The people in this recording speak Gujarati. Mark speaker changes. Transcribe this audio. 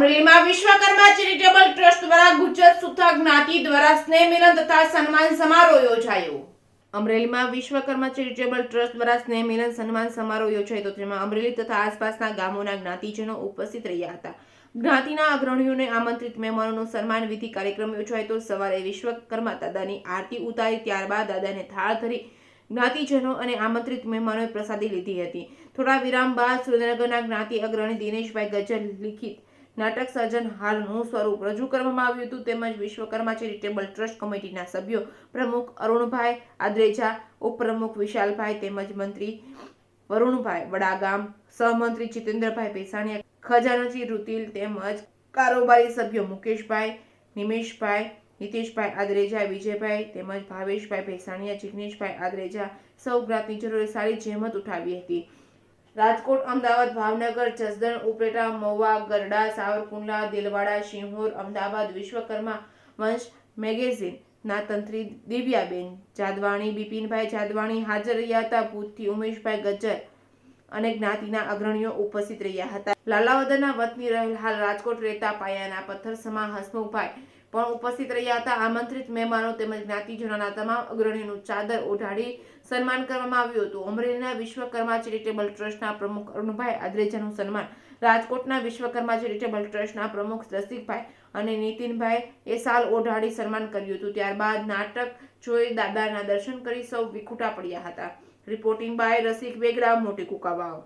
Speaker 1: અમરેલીમાં વિશ્વકર્મા ચેરિટેબલ ટ્રસ્ટ દ્વારા ગુજ્જર સુથા જ્ઞાતિ દ્વારા સ્નેહ મિલન તથા સન્માન સમારોહ યોજાયો. અમરેલીમાં વિશ્વકર્મા ચેરિટેબલ ટ્રસ્ટ દ્વારા સ્નેહ મિલન સન્માન સમારોહ યોજાયો હતો, જેમાં અમરેલી તથા આસપાસના ગામોના જ્ઞાતિજનો ઉપસ્થિત રહ્યા હતા. જ્ઞાતિના અગ્રણીઓને આમંત્રિત મહેમાનોનો સન્માન વિધિ કાર્યક્રમ યોજાયો હતો. સવારે વિશ્વકર્મા દાદાની આરતી ઉતારી ત્યારબાદ દાદાને થાળ ધરી જ્ઞાતિજનો અને આમંત્રિત મહેમાનોએ પ્રસાદી લીધી હતી. થોડા વિરામ બાદ સુરેન્દ્રનગરના જ્ઞાતિ અગ્રણી દિનેશભાઈ ગજ્જર લિખિત નાટક સર્જન હાલનું સ્વરૂપ રજૂ કરવામાં આવ્યું હતું, તેમજ વિશ્વકર્મા ચેરિટેબલ ટ્રસ્ટ કમિટીના સભ્યો પ્રમુખ અરુણભાઈ આદ્રેજા, ઉપપ્રમુખ વિશાલભાઈ તેમજ મંત્રી વરુણભાઈ વડાગામ, સહમંત્રી જીતેન્દ્રભાઈ પેસાણીયા, ખજાનચી રુતિલ તેમજ કારોબારી સભ્યો મુકેશભાઈ, નિમેશભાઈ, નીતિશભાઈ આદ્રેજા, વિજયભાઈ તેમજ ભાવેશભાઈ ભેસાણીયા, જિગ્નેશભાઈ આદ્રેજા સૌ જ્ઞાતિજનોએ સારી જહેમત ઉઠાવી હતી. રાજકોટ, અમદાવાદ, ભાવનગર, જસદણ, ઉપલેટા, મહુવા, ગરડા, સાવરકુંડલા, દિલવાડા, શિહોર, અમદાવાદ વિશ્વકર્મા વંશ મેગેઝિન ના તંત્રી દિવ્યાબેન જાદવાણી, બિપિનભાઈ જાદવાણી હાજર રહ્યા હતા. ભૂતથી ઉમેશભાઈ ગજ્જર અને જ્ઞાતિના અગ્રણીઓ ઉપસ્થિત રહ્યા હતા. લાલાવદરના વતની રહેલ હાલ રાજકોટ રહેતા પાયાના પથ્થર સમા હસમુખભાઈ પણ ઉપસ્થિત રહ્યા હતા. આમંત્રિત મહેમાનો તેમજ જ્ઞાતિજનોના તમામ અગ્રણીઓનું ચાદર ઓઢાડી સન્માન કરવામાં આવ્યું હતું. અમરેલીના વિશ્વકર્મા ચેરિટેબલ ટ્રસ્ટના પ્રમુખ અરુણભાઈ આદ્રેજાનું સન્માન રાજકોટના વિશ્વકર્મા ચેરિટેબલ ટ્રસ્ટના પ્રમુખ રસિકભાઈ અને નીતિનભાઈ એ સાલ ઓઢાડી સન્માન કર્યું હતું. ત્યારબાદ નાટક જોઈ દાદાના દર્શન કરી સૌ વિખૂટા પડ્યા હતા. રિપોર્ટિંગ બાય રસિક વેગડા, મોટી કુકાવાવ.